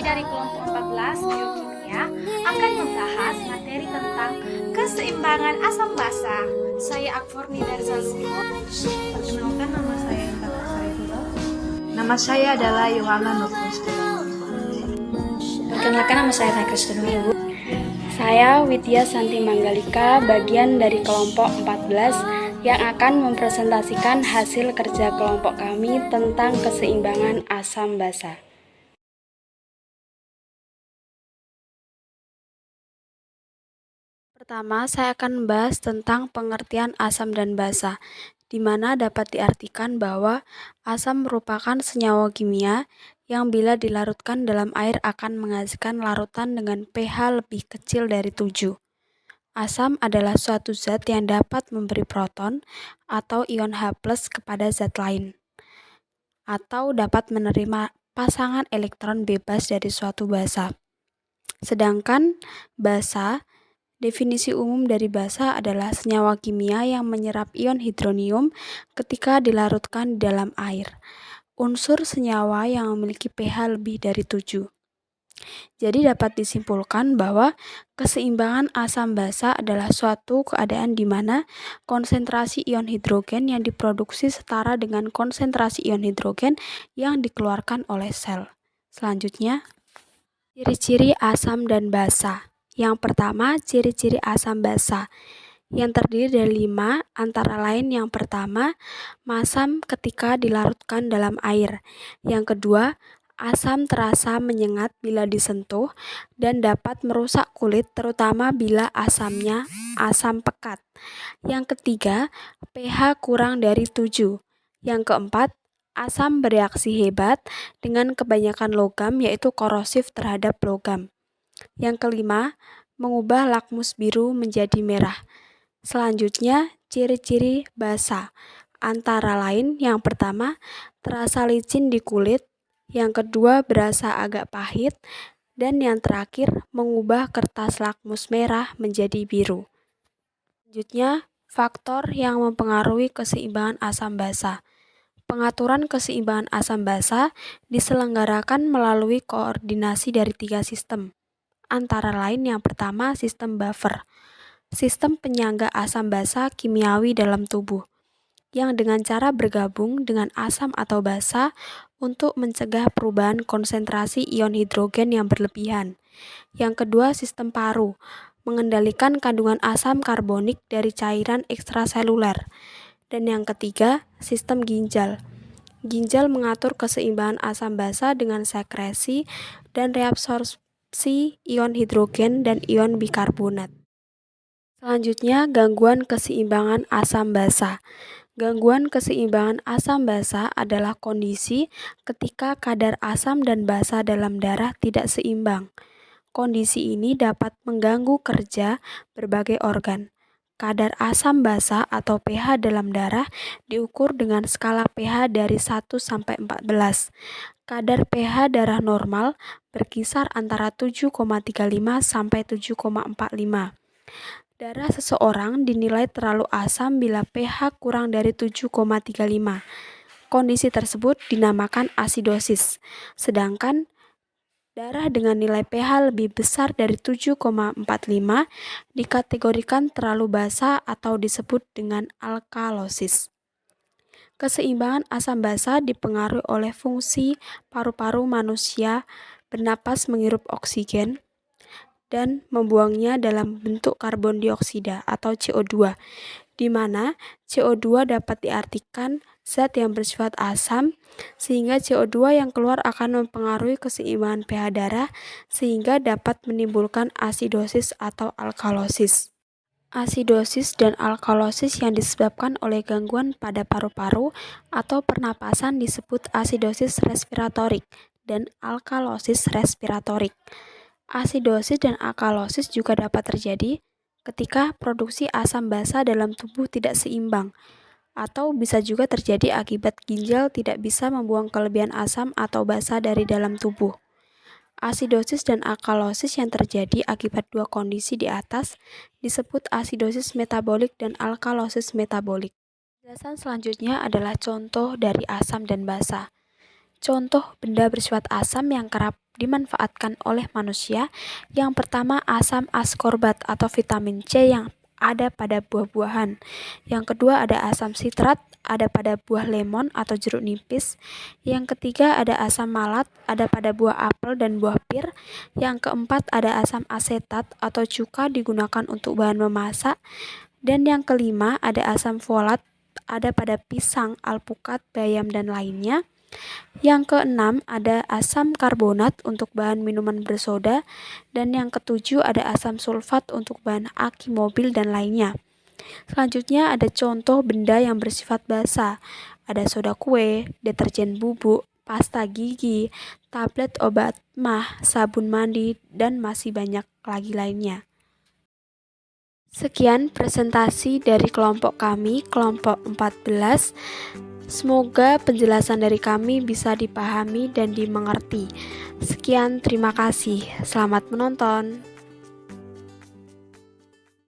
dari kelompok 14 Biokimia akan membahas materi tentang keseimbangan asam basa. Saya Akforni dari Salsimo. Perkenalkan, nama saya Intan Sarifudal. Nama saya adalah Yohana Nurkristina. Perkenalkan, nama saya Kristina Ibu. Saya Widya Santi Manggalika, bagian dari kelompok 14 yang akan mempresentasikan hasil kerja kelompok kami tentang keseimbangan asam basa. Pertama, saya akan membahas tentang pengertian asam dan basa, di mana dapat diartikan bahwa asam merupakan senyawa kimia yang bila dilarutkan dalam air akan menghasilkan larutan dengan pH lebih kecil dari 7. Asam adalah suatu zat yang dapat memberi proton atau ion H+ kepada zat lain, atau dapat menerima pasangan elektron bebas dari suatu basa. Sedangkan basa, definisi umum dari basa adalah senyawa kimia yang menyerap ion hidronium ketika dilarutkan di dalam air. Unsur senyawa yang memiliki pH lebih dari 7. Jadi dapat disimpulkan bahwa keseimbangan asam basa adalah suatu keadaan di mana konsentrasi ion hidrogen yang diproduksi setara dengan konsentrasi ion hidrogen yang dikeluarkan oleh sel. Selanjutnya, ciri-ciri asam dan basa. Yang pertama, ciri-ciri asam basa yang terdiri dari 5, antara lain yang pertama, masam ketika dilarutkan dalam air. Yang kedua, asam terasa menyengat bila disentuh dan dapat merusak kulit terutama bila asamnya asam pekat. Yang ketiga, pH kurang dari 7. Yang keempat, asam bereaksi hebat dengan kebanyakan logam yaitu korosif terhadap logam. Yang kelima, mengubah lakmus biru menjadi merah. Selanjutnya, ciri-ciri basa. Antara lain, yang pertama, terasa licin di kulit. Yang kedua, berasa agak pahit. Dan yang terakhir, mengubah kertas lakmus merah menjadi biru. Selanjutnya, faktor yang mempengaruhi keseimbangan asam basa. Pengaturan keseimbangan asam basa diselenggarakan melalui koordinasi dari 3 sistem. Antara lain yang pertama, sistem buffer. Sistem penyangga asam basa kimiawi dalam tubuh, yang dengan cara bergabung dengan asam atau basa untuk mencegah perubahan konsentrasi ion hidrogen yang berlebihan. Yang kedua, sistem paru, mengendalikan kandungan asam karbonik dari cairan ekstraseluler. Dan yang ketiga, sistem ginjal. Ginjal mengatur keseimbangan asam basa dengan sekresi dan reabsorpsi ion hidrogen dan ion bikarbonat. Selanjutnya, gangguan keseimbangan asam basa. Gangguan keseimbangan asam basa adalah kondisi ketika kadar asam dan basa dalam darah tidak seimbang. Kondisi ini dapat mengganggu kerja berbagai organ. Kadar asam basa atau pH dalam darah diukur dengan skala pH dari 1 sampai 14. Kadar pH darah normal berkisar antara 7,35 sampai 7,45. Darah seseorang dinilai terlalu asam bila pH kurang dari 7,35. Kondisi tersebut dinamakan asidosis. Sedangkan darah dengan nilai pH lebih besar dari 7,45 dikategorikan terlalu basa atau disebut dengan alkalosis. Keseimbangan asam basa dipengaruhi oleh fungsi paru-paru manusia bernapas menghirup oksigen dan membuangnya dalam bentuk karbon dioksida atau CO2, di mana CO2 dapat diartikan zat yang bersifat asam, sehingga CO2 yang keluar akan mempengaruhi keseimbangan pH darah, sehingga dapat menimbulkan asidosis atau alkalosis. Asidosis dan alkalosis yang disebabkan oleh gangguan pada paru-paru atau pernapasan disebut asidosis respiratorik dan alkalosis respiratorik. Asidosis dan alkalosis juga dapat terjadi ketika produksi asam basa dalam tubuh tidak seimbang, atau bisa juga terjadi akibat ginjal tidak bisa membuang kelebihan asam atau basa dari dalam tubuh. Asidosis dan alkalosis yang terjadi akibat dua kondisi di atas disebut asidosis metabolik dan alkalosis metabolik. Penjelasan selanjutnya adalah contoh dari asam dan basa. Contoh benda bersifat asam yang kerap dimanfaatkan oleh manusia. Yang pertama, asam askorbat atau vitamin C yang ada pada buah-buahan. Yang kedua, ada asam sitrat, ada pada buah lemon atau jeruk nipis. Yang ketiga, ada asam malat, ada pada buah apel dan buah pir. Yang keempat, ada asam asetat atau cuka, digunakan untuk bahan memasak. Dan yang kelima, ada asam folat, ada pada pisang, alpukat, bayam, dan lainnya. Yang keenam, ada asam karbonat untuk bahan minuman bersoda. Dan yang ketujuh, ada asam sulfat untuk bahan aki mobil dan lainnya. Selanjutnya ada contoh benda yang bersifat basa. Ada soda kue, deterjen bubuk, pasta gigi, tablet obat mah, sabun mandi, dan masih banyak lagi lainnya. Sekian presentasi dari kelompok kami, kelompok 14. Semoga penjelasan dari kami bisa dipahami dan dimengerti. Sekian, terima kasih. Selamat menonton.